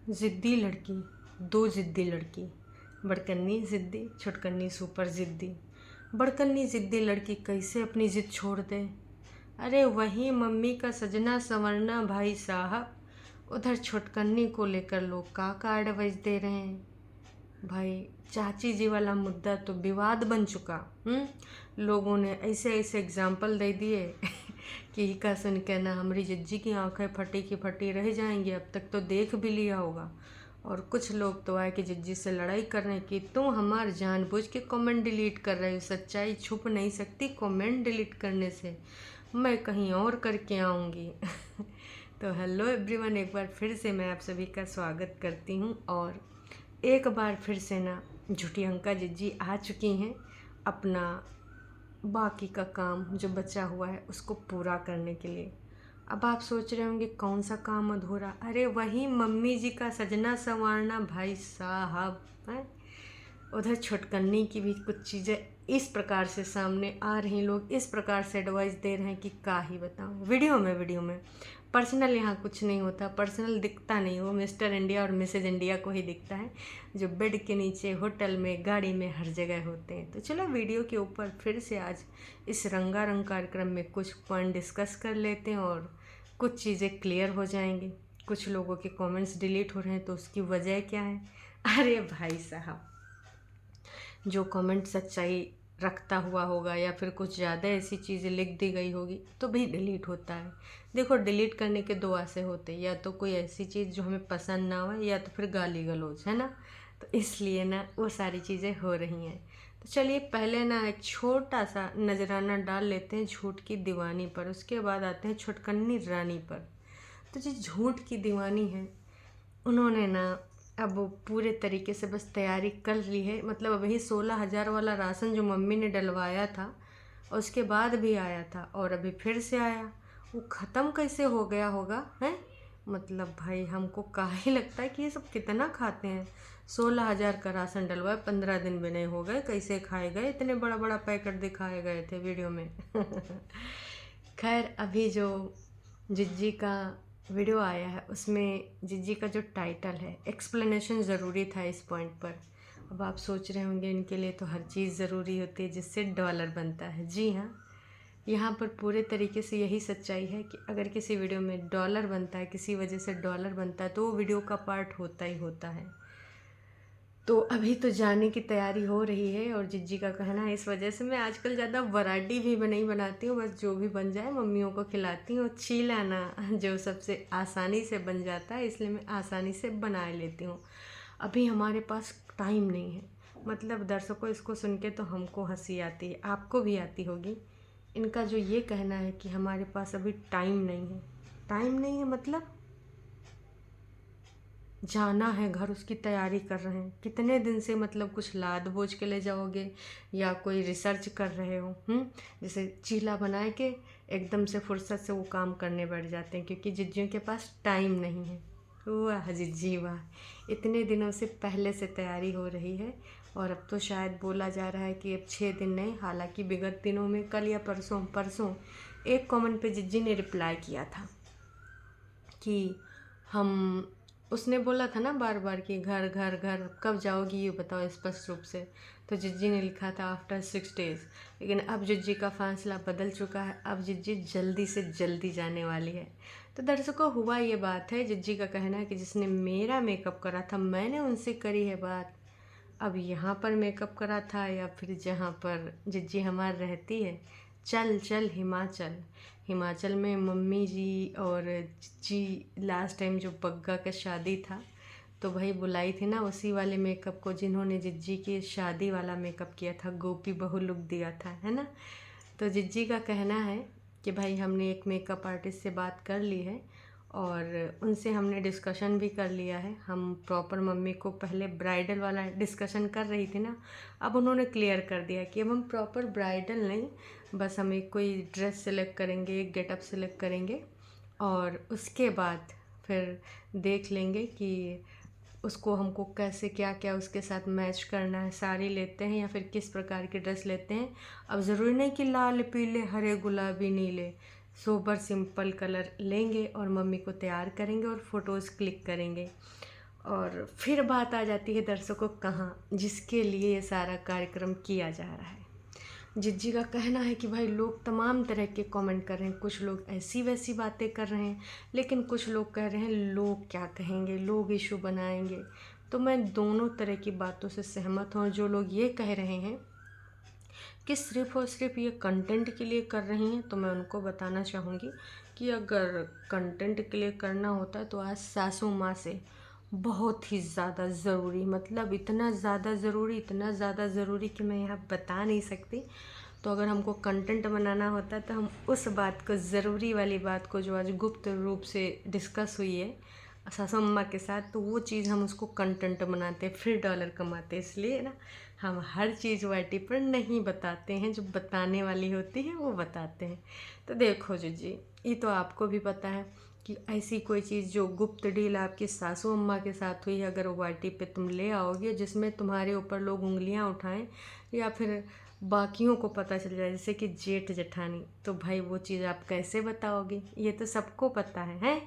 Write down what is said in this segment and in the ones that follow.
ज़िद्दी लड़की, दो ज़िद्दी लड़की, बड़कन्नी ज़िद्दी, छोटकन्नी सुपर ज़िद्दी। बड़कन्नी ज़िद्दी लड़की कैसे अपनी ज़िद छोड़ दे। अरे वही मम्मी का सजना संवरना भाई साहब, उधर छोटकन्नी को लेकर लोग का एडवाइस दे रहे हैं। भाई चाची जी वाला मुद्दा तो विवाद बन चुका। लोगों ने ऐसे ऐसे एग्जाम्पल दे दिए कि का सुन के ना हमारी जिज्जी की आंखें फटी की फटी रह जाएंगी। अब तक तो देख भी लिया होगा। और कुछ लोग तो आए कि जिज्जी से लड़ाई कर रहे हैं कि तुम हमार जानबूझ के कमेंट डिलीट कर रहे हो, सच्चाई छुप नहीं सकती कमेंट डिलीट करने से, मैं कहीं और करके आऊँगी। तो हेलो एवरीवन, एक बार फिर से मैं आप सभी का स्वागत करती हूँ। और एक बार फिर से ना झूठी अंका जिज्जी आ चुकी हैं अपना बाकी का काम जो बचा हुआ है उसको पूरा करने के लिए। अब आप सोच रहे होंगे कौन सा काम अधूरा। अरे वही मम्मी जी का सजना संवारना भाई साहब है। उधर छोटकन्नी की भी कुछ चीज़ें इस प्रकार से सामने आ रही, लोग इस प्रकार से एडवाइस दे रहे हैं कि का ही बताऊँ। वीडियो में पर्सनल यहाँ कुछ नहीं होता, पर्सनल दिखता नहीं, वो मिस्टर इंडिया और मिसेज इंडिया को ही दिखता है जो बेड के नीचे, होटल में, गाड़ी में, हर जगह होते हैं। तो चलो वीडियो के ऊपर फिर से आज इस रंगारंग कार्यक्रम में कुछ पॉइंट डिस्कस कर लेते हैं और कुछ चीज़ें क्लियर हो जाएंगी। कुछ लोगों के कमेंट्स डिलीट हो रहे हैं तो उसकी वजह क्या है। अरे भाई साहब, जो कमेंट सच्चाई रखता हुआ होगा या फिर कुछ ज़्यादा ऐसी चीज़ें लिख दी गई होगी तो भी डिलीट होता है। देखो, डिलीट करने के दो आसे होते हैं, या तो कोई ऐसी चीज़ जो हमें पसंद ना हो, या तो फिर गाली गलौज, है ना। तो इसलिए ना वो सारी चीज़ें हो रही हैं। तो चलिए पहले ना एक छोटा सा नजराना डाल लेते हैं झूठ की दीवानी पर, उसके बाद आते हैं छोटकन्नी रानी पर। तो जो झूठ की दीवानी है उन्होंने ना अब पूरे तरीके से बस तैयारी कर ली है। मतलब अभी 16,000 वाला राशन जो मम्मी ने डलवाया था उसके बाद भी आया था और अभी फिर से आया, वो ख़त्म कैसे हो गया होगा है। मतलब भाई हमको काहे लगता है कि ये सब कितना खाते हैं। 16,000 का राशन डलवाया, 15 दिन भी नहीं हो गए, कैसे खाए गए। इतने बड़ा बड़ा पैकेट दिखाए गए थे वीडियो में। खैर, अभी जो जिज्जी का वीडियो आया है उसमें जिज्जी का जो टाइटल है, एक्सप्लेनेशन ज़रूरी था इस पॉइंट पर। अब आप सोच रहे होंगे इनके लिए तो हर चीज़ ज़रूरी होती है जिससे डॉलर बनता है। जी हाँ, यहाँ पर पूरे तरीके से यही सच्चाई है कि अगर किसी वीडियो में डॉलर बनता है, किसी वजह से डॉलर बनता है, तो वो वीडियो का पार्ट होता ही होता है। तो अभी तो जाने की तैयारी हो रही है और जिज्जी का कहना है इस वजह से मैं आजकल ज़्यादा वैरायटी भी नहीं बनाती हूँ, बस जो भी बन जाए मम्मियों को खिलाती हूँ। चीला ना जो सबसे आसानी से बन जाता है, इसलिए मैं आसानी से बना लेती हूँ। अभी हमारे पास टाइम नहीं है। मतलब दर्शकों, इसको सुन के तो हमको हंसी आती है, आपको भी आती होगी। इनका जो ये कहना है कि हमारे पास अभी टाइम नहीं है, टाइम नहीं है मतलब जाना है घर, उसकी तैयारी कर रहे हैं। कितने दिन से मतलब कुछ लाद बोझ के ले जाओगे या कोई रिसर्च कर रहे हो। जैसे चीला बनाए के एकदम से फुर्सत से वो काम करने बैठ जाते हैं क्योंकि जिज्जियों के पास टाइम नहीं है। वाह जिज्जी वाह, इतने दिनों से पहले से तैयारी हो रही है। और अब तो शायद बोला जा रहा है कि अब 6 दिन नहीं, हालांकि विगत दिनों में कल या परसों परसों एक कमेंट पे जिज्जी ने रिप्लाई किया था कि हम, उसने बोला था ना बार बार कि घर घर घर कब जाओगी ये बताओ स्पष्ट रूप से। तो जिज्जी ने लिखा था आफ्टर 6 डेज़। लेकिन अब जिज्जी का फैसला बदल चुका है, अब जिज्जी जल्दी से जल्दी जाने वाली है। तो दर्शकों, हुआ ये बात है, जिज्जी का कहना है कि जिसने मेरा मेकअप करा था मैंने उनसे करी है बात। अब यहाँ पर मेकअप करा था या फिर जहाँ पर जिज्जी हमार रहती है, चल चल हिमाचल। हिमाचल में मम्मी जी और जी लास्ट टाइम जो बग्गा का शादी था तो भाई बुलाई थी ना उसी वाले मेकअप को जिन्होंने जिज्जी की शादी वाला मेकअप किया था, गोपी बहू लुक दिया था, है ना। तो जिज्जी का कहना है कि भाई हमने एक मेकअप आर्टिस्ट से बात कर ली है और उनसे हमने डिस्कशन भी कर लिया है। हम प्रॉपर मम्मी को पहले ब्राइडल वाला डिस्कशन कर रही थी ना, अब उन्होंने क्लियर कर दिया कि अब हम प्रॉपर ब्राइडल नहीं, बस हम एक कोई ड्रेस सेलेक्ट करेंगे, एक गेटअप सेलेक्ट करेंगे और उसके बाद फिर देख लेंगे कि उसको हमको कैसे क्या क्या उसके साथ मैच करना है। साड़ी लेते हैं या फिर किस प्रकार की ड्रेस लेते हैं। अब ज़रूरी नहीं कि लाल पीले हरे गुलाबी नीले, सोबर सिंपल कलर लेंगे और मम्मी को तैयार करेंगे और फ़ोटोज़ क्लिक करेंगे। और फिर बात आ जाती है दर्शकों कहाँ, जिसके लिए ये सारा कार्यक्रम किया जा रहा है। जिज्जी का कहना है कि भाई लोग तमाम तरह के कमेंट कर रहे हैं, कुछ लोग ऐसी वैसी बातें कर रहे हैं, लेकिन कुछ लोग कह रहे हैं लोग क्या कहेंगे, लोग इशू बनाएंगे। तो मैं दोनों तरह की बातों से सहमत हूँ। जो लोग ये कह रहे हैं कि सिर्फ़ और सिर्फ ये कंटेंट के लिए कर रही हैं, तो मैं उनको बताना चाहूँगी कि अगर कंटेंट के लिए करना होता है तो आज सासू माँ से बहुत ही ज़्यादा ज़रूरी, मतलब इतना ज़्यादा ज़रूरी कि मैं यहाँ बता नहीं सकती। तो अगर हमको कंटेंट बनाना होता तो हम उस बात को, ज़रूरी वाली बात को जो आज गुप्त रूप से डिस्कस हुई है सासू अम्मा के साथ, तो वो चीज़ हम उसको कंटेंट बनाते, फिर डॉलर कमाते। इसलिए ना हम हर चीज़ वाईटी पर नहीं बताते हैं, जो बताने वाली होती है वो बताते हैं। तो देखो जी, ये तो आपको भी पता है कि ऐसी कोई चीज़ जो गुप्त डील आपकी सासू अम्मा के साथ हुई है, अगर वो वाईटी पे तुम ले आओगे जिसमें तुम्हारे ऊपर लोग उंगलियां उठाएं या फिर बाकियों को पता चल जाए, जैसे कि जेठ जेठानी, तो भाई वो चीज़ आप कैसे बताओगे? ये तो सबको पता है?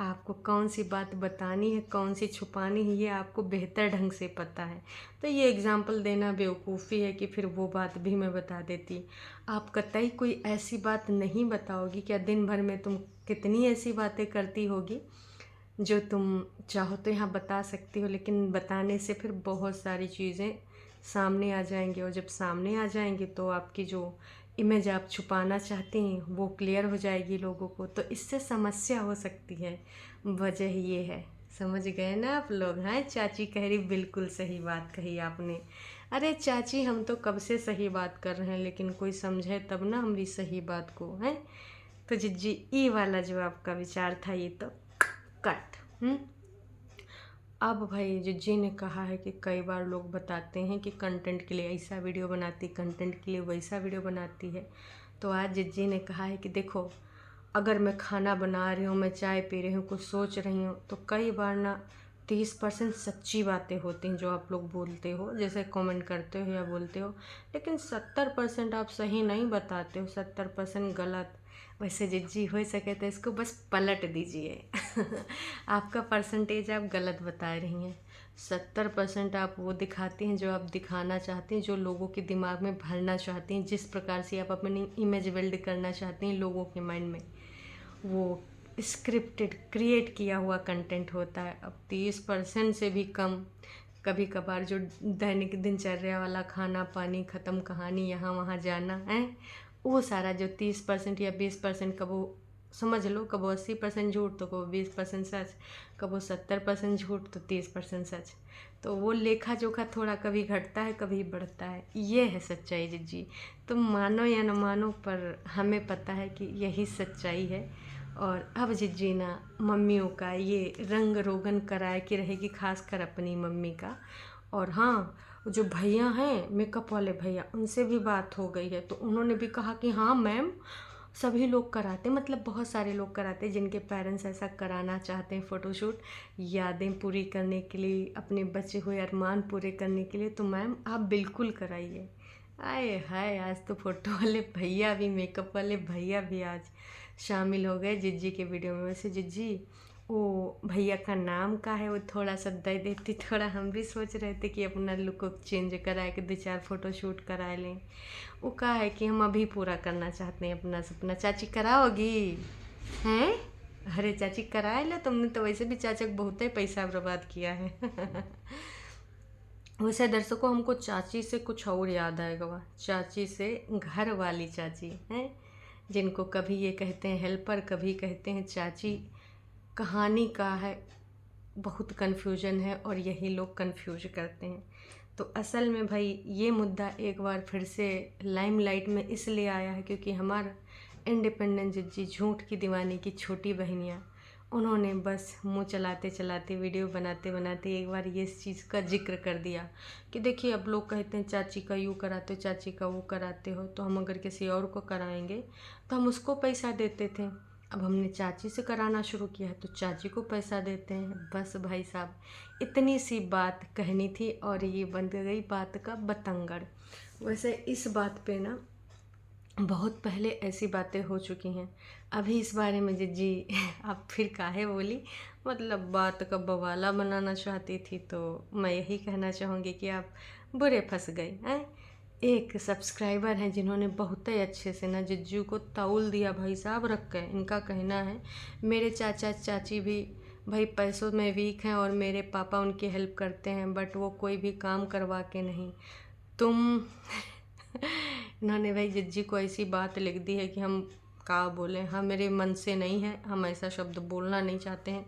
आपको कौन सी बात बतानी है, कौन सी छुपानी है, ये आपको बेहतर ढंग से पता है। तो ये एग्जाम्पल देना बेवकूफ़ी है कि फिर वो बात भी मैं बता देती। आप कतई कोई ऐसी बात नहीं बताओगी। क्या दिन भर में तुम कितनी ऐसी बातें करती होगी जो तुम चाहो तो यहाँ बता सकती हो, लेकिन बताने से फिर बहुत सारी चीज़ें सामने आ जाएंगी, और जब सामने आ जाएंगी तो आपकी जो इमेज आप छुपाना चाहती हैं वो क्लियर हो जाएगी लोगों को, तो इससे समस्या हो सकती है। वजह ये है, समझ गए ना आप लोग? हैं, चाची कह रही बिल्कुल सही बात कही आपने। अरे चाची, हम तो कब से सही बात कर रहे हैं, लेकिन कोई समझे तब ना हमारी सही बात को। है तो जिज्जी, ई वाला जो आपका विचार था ये तो कट। अब भाई जिज्जी ने कहा है कि कई बार लोग बताते हैं कि कंटेंट के लिए ऐसा वीडियो बनाती, कंटेंट के लिए वैसा वीडियो बनाती है। तो आज जिज्जी ने कहा है कि देखो, अगर मैं खाना बना रही हूँ, मैं चाय पी रही हूँ, कुछ सोच रही हूँ, तो कई बार ना 30% सच्ची बातें होती हैं जो आप लोग बोलते हो, जैसे कमेंट करते हो या बोलते हो, लेकिन 70% आप सही नहीं बताते हो, 70% गलत। वैसे जिज्जी, हो सके तो इसको बस पलट दीजिए। आपका परसेंटेज आप गलत बता रही हैं। 70% आप वो दिखाती हैं जो आप दिखाना चाहती हैं, जो लोगों के दिमाग में भरना चाहती हैं, जिस प्रकार से आप अपनी इमेज बिल्ड करना चाहती हैं लोगों के माइंड में, वो स्क्रिप्टेड क्रिएट किया हुआ कंटेंट होता है। अब 30% से भी कम, कभी कभार जो दैनिक दिनचर्या वाला खाना पानी ख़त्म कहानी यहाँ वहाँ जाना है, वो सारा जो 30% या 20%, कब वो समझ लो, कब 80% झूठ तो कब 20% सच, कब वो 70% झूठ तो 30% सच। तो वो लेखा जोखा थोड़ा कभी घटता है कभी बढ़ता है, ये है सच्चाई जिज्जी। तुम मानो या न मानो, पर हमें पता है कि यही सच्चाई है। और अब जिज्जी ना मम्मियों का ये रंग रोगन कराए कि रहेगी, खासकर अपनी मम्मी का। और हाँ, जो भैया हैं मेकअप वाले भैया, उनसे भी बात हो गई है, तो उन्होंने भी कहा कि हाँ मैम, सभी लोग कराते, मतलब बहुत सारे लोग कराते जिनके पेरेंट्स ऐसा कराना चाहते हैं, फ़ोटोशूट यादें पूरी करने के लिए, अपने बचे हुए अरमान पूरे करने के लिए, तो मैम आप बिल्कुल कराइए। आए हाय, आज तो फ़ोटो वाले भैया भी, मेकअप वाले भैया भी आज शामिल हो गए जिज्जी के वीडियो में। वैसे जिज्जी, वो भैया का नाम का है, वो थोड़ा सा दे देती, थोड़ा हम भी सोच रहे थे कि अपना लुक चेंज कराए के 2-4 फ़ोटो शूट करा लें। वो कहा है कि हम अभी पूरा करना चाहते हैं अपना सपना। चाची कराओगी? हैं? अरे चाची कराए लो, तुमने तो वैसे भी चाचा को बहुत ही पैसा बर्बाद किया है। वैसे दर्शकों, हमको चाची से कुछ और याद आएगा, वह चाची से घर वाली चाची हैं, जिनको कभी ये कहते हैं हेल्पर, कभी कहते हैं चाची। कहानी का है बहुत कन्फ्यूजन है, और यही लोग कन्फ्यूज करते हैं। तो असल में भाई ये मुद्दा एक बार फिर से लाइमलाइट में इसलिए आया है क्योंकि हमारा इंडिपेंडेंट जिज्जी, झूठ की दीवानी की छोटी बहनियाँ, उन्होंने बस मुंह चलाते चलाते, वीडियो बनाते बनाते एक बार ये इस चीज़ का जिक्र कर दिया कि देखिए, अब लोग कहते हैं चाची का यूँ कराते हो, चाची का वो कराते हो, तो हम अगर किसी और को कराएंगे तो हम उसको पैसा देते थे। अब हमने चाची से कराना शुरू किया है तो चाची को पैसा देते हैं। बस भाई साहब, इतनी सी बात कहनी थी और ये बन गई बात का बतंगड़। वैसे इस बात पे ना बहुत पहले ऐसी बातें हो चुकी हैं। अभी इस बारे में जिज्जी अब फिर काहे बोली, मतलब बात का बवाला बनाना चाहती थी। तो मैं यही कहना चाहूँगी कि आप बुरे फंस गई हैं। एक सब्सक्राइबर हैं जिन्होंने बहुत ही अच्छे से ना जिज्जू को तौल दिया भाई साहब रख के। इनका कहना है मेरे चाचा चाची भी भाई पैसों में वीक हैं और मेरे पापा उनकी हेल्प करते हैं, बट वो कोई भी काम करवा के नहीं। तुम इन्होंने भाई जिज्जी को ऐसी बात लिख दी है कि हम क्या बोलें। हाँ, मेरे मन से नहीं है, हम ऐसा शब्द बोलना नहीं चाहते हैं,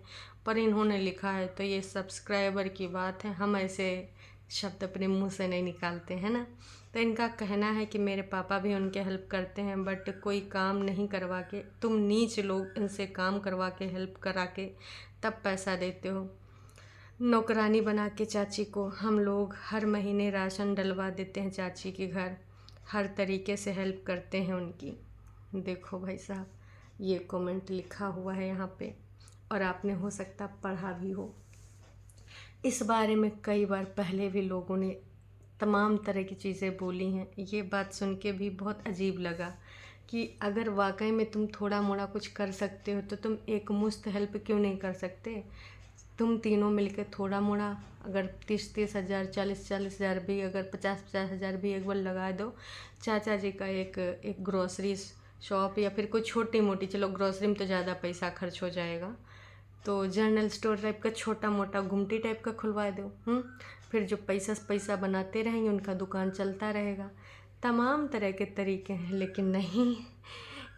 पर इन्होंने लिखा है तो ये सब्सक्राइबर की बात है, हम ऐसे शब्द अपने मुंह से नहीं निकालते हैं ना। तो इनका कहना है कि मेरे पापा भी उनके हेल्प करते हैं, बट कोई काम नहीं करवा के, तुम नीच लोग इनसे काम करवा के हेल्प करा के तब पैसा देते हो। नौकरानी बना के चाची को हम लोग हर महीने राशन डलवा देते हैं चाची के घर, हर तरीके से हेल्प करते हैं उनकी। देखो भाई साहब, ये कमेंट लिखा हुआ है यहाँ पे, और आपने हो सकता पढ़ा भी हो। इस बारे में कई बार पहले भी लोगों ने तमाम तरह की चीज़ें बोली हैं। ये बात सुन के भी बहुत अजीब लगा कि अगर वाकई में तुम थोड़ा मोड़ा कुछ कर सकते हो तो तुम एक मुश्त हेल्प क्यों नहीं कर सकते। तुम तीनों मिलकर थोड़ा मोड़ा अगर 30-30 हज़ार, 40-40 हज़ार भी, अगर 50-50 हज़ार भी एक बार लगा दो चाचा जी का एक ग्रोसरी शॉप, या फिर कोई छोटी मोटी, चलो ग्रोसरी में तो ज़्यादा पैसा खर्च हो जाएगा, तो जनरल स्टोर टाइप का छोटा मोटा गुमटी टाइप का खुलवा दो। फिर जो पैसा बनाते रहेंगे उनका दुकान चलता रहेगा। तमाम तरह के तरीके हैं, लेकिन नहीं,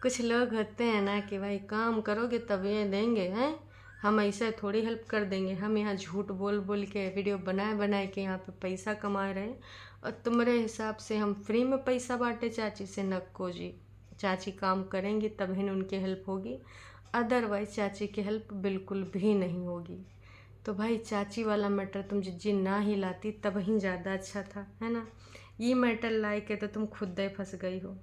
कुछ लोग होते हैं ना कि भाई काम करोगे तब ये देंगे हैं, हम ऐसे थोड़ी हेल्प कर देंगे। हम यहाँ झूठ बोल बोल के वीडियो बनाए के यहाँ पे पैसा कमा रहे हैं, और तुम्हारे हिसाब से हम फ्री में पैसा बांटे चाची से? नक्को जी, चाची काम करेंगी तभी न उनकी हेल्प होगी, अदरवाइज चाची की हेल्प बिल्कुल भी नहीं होगी। तो भाई चाची वाला मैटर तुम जिज्जी ना ही लाती तब ही ज़्यादा अच्छा था, है ना। ये मैटर लाए के तो तुम खुद ही फंस गई हो।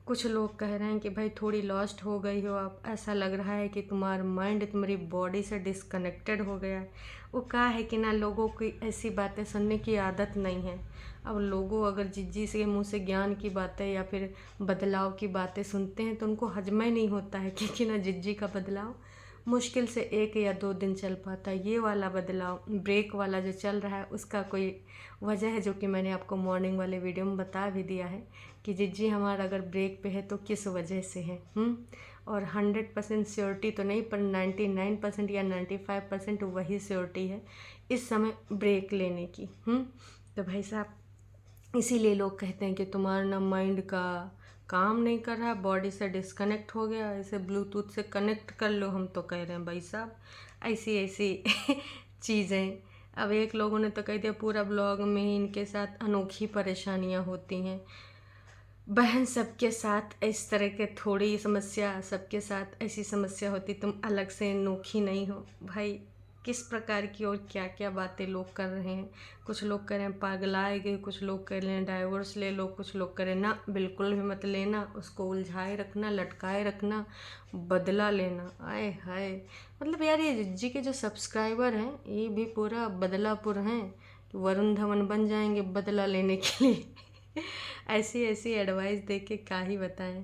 कुछ लोग कह रहे हैं कि भाई थोड़ी लॉस्ट हो गई हो आप, ऐसा लग रहा है कि तुम्हारा माइंड तुम्हारी बॉडी से डिस्कनेक्टेड हो गया है। वो क्या है कि ना, लोगों की ऐसी बातें सुनने की आदत नहीं है। अब लोगों अगर जिज्जी से मुंह से ज्ञान की बातें या फिर बदलाव की बातें सुनते हैं तो उनको हजमा ही नहीं होता है, क्योंकि ना जिज्जी का बदलाव मुश्किल से 1 या 2 दिन चल पाता है। ये वाला बदलाव ब्रेक वाला जो चल रहा है उसका कोई वजह है, जो कि मैंने आपको मॉर्निंग वाले वीडियो में बता भी दिया है कि जिज्जी हमारा अगर ब्रेक पे है तो किस वजह से है। और 100% श्योरिटी तो नहीं, पर 99% या 95% वही श्योरिटी है इस समय ब्रेक लेने की। तो भाई साहब, इसीलिए लोग कहते हैं कि तुम्हारा ना माइंड का काम नहीं कर रहा, बॉडी से डिस्कनेक्ट हो गया, इसे ब्लूटूथ से कनेक्ट कर लो। हम तो कह रहे हैं भाई साहब ऐसी ऐसी चीज़ें। अब एक लोगों ने तो कह दिया पूरा ब्लॉग में ही इनके साथ अनोखी परेशानियां होती हैं। बहन, सबके साथ इस तरह के थोड़ी समस्या, सबके साथ ऐसी समस्या होती, तुम अलग से अनोखी नहीं हो। भाई किस प्रकार की और क्या क्या बातें लोग कर रहे हैं। कुछ लोग कह रहे हैं पागलाए गए, कुछ लोग कह रहे हैं डाइवोर्स ले लो, कुछ लोग कह रहे हैं ना बिल्कुल भी मत लेना, उसको उलझाए रखना, लटकाए रखना, बदला लेना। आए हाय, मतलब यार ये जिज्जी के जो सब्सक्राइबर हैं ये भी पूरा बदलापुर हैं, वरुण धवन बन जाएंगे बदला लेने के लिए। ऐसी ऐसी एडवाइस दे के क्या ही बताएं।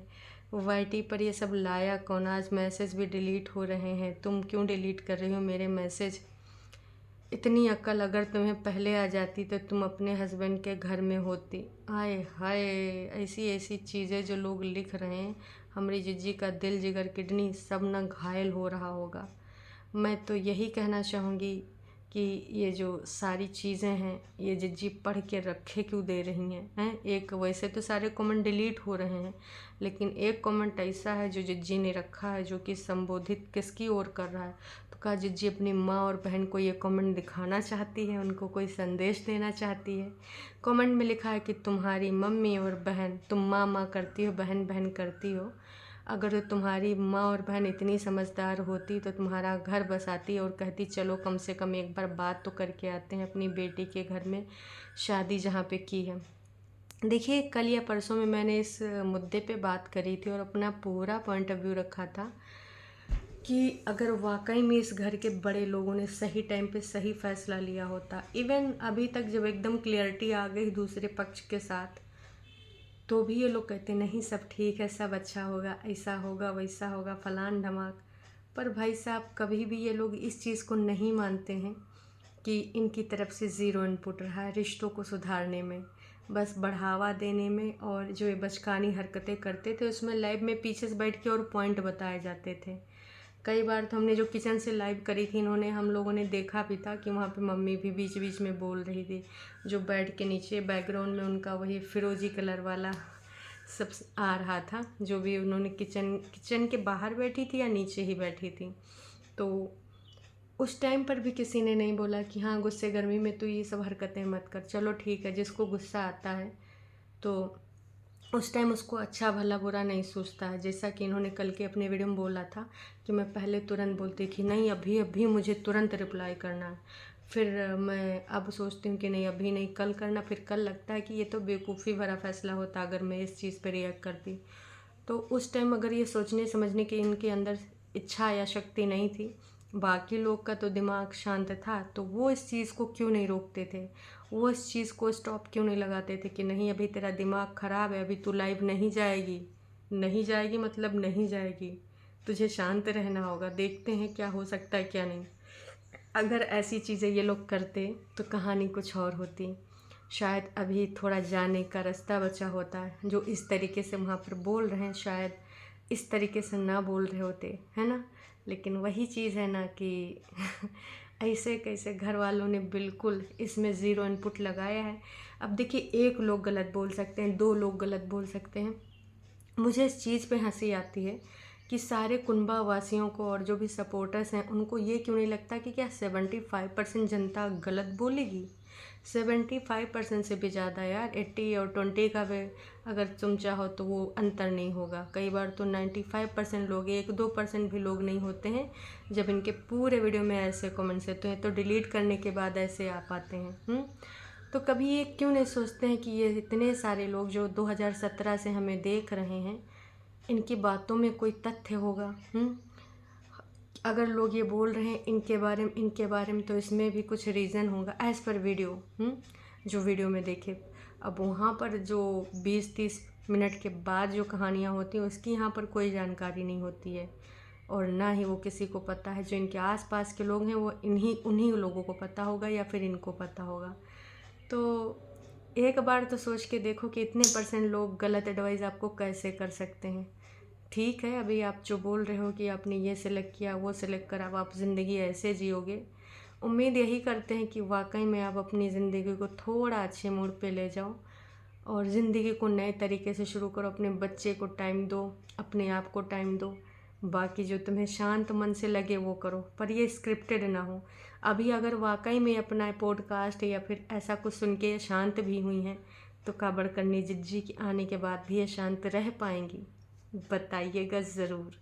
वाईटी पर ये सब लाया कौन? आज मैसेज भी डिलीट हो रहे हैं, तुम क्यों डिलीट कर रही हो मेरे मैसेज? इतनी अक्ल अगर तुम्हें पहले आ जाती तो तुम अपने हस्बैंड के घर में होती। आए हाय, ऐसी ऐसी चीज़ें जो लोग लिख रहे हैं, हमारी जिज्जी का दिल जिगर किडनी सब न घायल हो रहा होगा। मैं तो यही कहना चाहूँगी कि ये जो सारी चीज़ें हैं ये जिज्जी पढ़ के रखे क्यों दे रही हैं। एक वैसे तो सारे कमेंट डिलीट हो रहे हैं, लेकिन एक कमेंट ऐसा है जो जिज्जी ने रखा है जो कि संबोधित किसकी ओर कर रहा है। तो क्या जिज्जी अपनी माँ और बहन को ये कमेंट दिखाना चाहती है, उनको कोई संदेश देना चाहती है? कमेंट में लिखा है कि तुम्हारी मम्मी और बहन, तुम माँ माँ करती हो, बहन बहन करती हो। अगर तुम्हारी माँ और बहन इतनी समझदार होती तो तुम्हारा घर बसाती और कहती चलो कम से कम एक बार बात तो करके आते हैं अपनी बेटी के घर में, शादी जहाँ पे की है। देखिए, कल या परसों में मैंने इस मुद्दे पे बात करी थी और अपना पूरा पॉइंट ऑफ व्यू रखा था कि अगर वाकई में इस घर के बड़े लोगों ने सही टाइम पे सही फैसला लिया होता, इवन अभी तक जब एकदम क्लियरिटी आ गई दूसरे पक्ष के साथ, तो भी ये लोग कहते नहीं सब ठीक है, सब अच्छा होगा, ऐसा होगा वैसा होगा फलान ढमाक। पर भाई साहब कभी भी ये लोग इस चीज़ को नहीं मानते हैं कि इनकी तरफ से ज़ीरो इनपुट रहा है रिश्तों को सुधारने में, बस बढ़ावा देने में। और जो ये बचकानी हरकतें करते थे उसमें लाइव में पीछे से बैठ के और पॉइंट बताए जाते थे। कई बार तो हमने जो किचन से लाइव करी थी इन्होंने, हम लोगों ने देखा भी था कि वहाँ पे मम्मी भी बीच बीच में बोल रही थी, जो बेड के नीचे बैकग्राउंड में उनका वही फिरोजी कलर वाला सब आ रहा था, जो भी उन्होंने किचन के बाहर बैठी थी या नीचे ही बैठी थी। तो उस टाइम पर भी किसी ने नहीं बोला कि हाँ गुस्से गर्मी में तो ये सब हरकतें मत कर। चलो ठीक है, जिसको गुस्सा आता है तो उस टाइम उसको अच्छा भला बुरा नहीं सोचता है। जैसा कि इन्होंने कल के अपने वीडियो में बोला था कि मैं पहले तुरंत बोलती कि नहीं अभी अभी मुझे तुरंत रिप्लाई करना है, फिर मैं अब सोचती हूँ कि नहीं अभी नहीं कल करना, फिर कल लगता है कि ये तो बेवकूफ़ी भरा फैसला होता अगर मैं इस चीज़ पर रिएक्ट करती। तो उस टाइम अगर ये सोचने समझने की इनके अंदर इच्छा या शक्ति नहीं थी, बाकी लोग का तो दिमाग शांत था, तो वो इस चीज़ को क्यों नहीं रोकते थे, वो इस चीज़ को स्टॉप क्यों नहीं लगाते थे कि नहीं अभी तेरा दिमाग ख़राब है, अभी तू लाइव नहीं जाएगी। नहीं जाएगी मतलब नहीं जाएगी, तुझे शांत रहना होगा, देखते हैं क्या हो सकता है क्या नहीं। अगर ऐसी चीज़ें ये लोग करते तो कहानी कुछ और होती। शायद अभी थोड़ा जाने का रास्ता बचा होता है। जो इस तरीके से वहाँ पर बोल रहे हैं शायद इस तरीके से ना बोल रहे होते, है ना। लेकिन वही चीज़ है ना कि ऐसे कैसे घर वालों ने बिल्कुल इसमें ज़ीरो इनपुट लगाया है। अब देखिए एक लोग गलत बोल सकते हैं, दो लोग गलत बोल सकते हैं। मुझे इस चीज़ पे हंसी आती है कि सारे कुनबा वासियों को और जो भी सपोर्टर्स हैं उनको ये क्यों नहीं लगता कि क्या 75% जनता गलत बोलेगी। 75% से भी ज़्यादा यार, 80 और 20 का भी अगर तुम चाहो तो वो अंतर नहीं होगा। कई बार तो 95% लोग, 1-2% भी लोग नहीं होते हैं जब इनके पूरे वीडियो में ऐसे कमेंट्स होते हैं, तो डिलीट करने के बाद ऐसे आ पाते हैं। तो कभी ये क्यों नहीं सोचते हैं कि ये इतने सारे लोग जो 2017 से हमें देख रहे हैं, इनकी बातों में कोई तथ्य होगा। अगर लोग ये बोल रहे हैं इनके बारे में तो इसमें भी कुछ रीज़न होगा एज़ पर वीडियो। जो वीडियो में देखे, अब वहाँ पर जो 20-30 मिनट के बाद जो कहानियाँ होती हैं उसकी यहाँ पर कोई जानकारी नहीं होती है, और ना ही वो किसी को पता है। जो इनके आसपास के लोग हैं वो उन्हीं लोगों को पता होगा या फिर इनको पता होगा। तो एक बार तो सोच के देखो कि इतने % लोग गलत एडवाइस आपको कैसे कर सकते हैं। ठीक है, अभी आप जो बोल रहे हो कि आपने ये सिलेक्ट किया वो सिलेक्ट करा, अब आप ज़िंदगी ऐसे जियोगे। उम्मीद यही करते हैं कि वाकई में आप अपनी ज़िंदगी को थोड़ा अच्छे मोड़ पे ले जाओ और ज़िंदगी को नए तरीके से शुरू करो। अपने बच्चे को टाइम दो, अपने आप को टाइम दो, बाकी जो तुम्हें शांत मन से लगे वो करो, पर ये स्क्रिप्टेड ना हो। अभी अगर वाकई में अपना पॉडकास्ट या फिर ऐसा कुछ सुन के शांत भी हुई हैं तो काबड़ करनी जिज्जी के आने के बाद भी ये शांत रह पाएंगी, बताइएगा ज़रूर।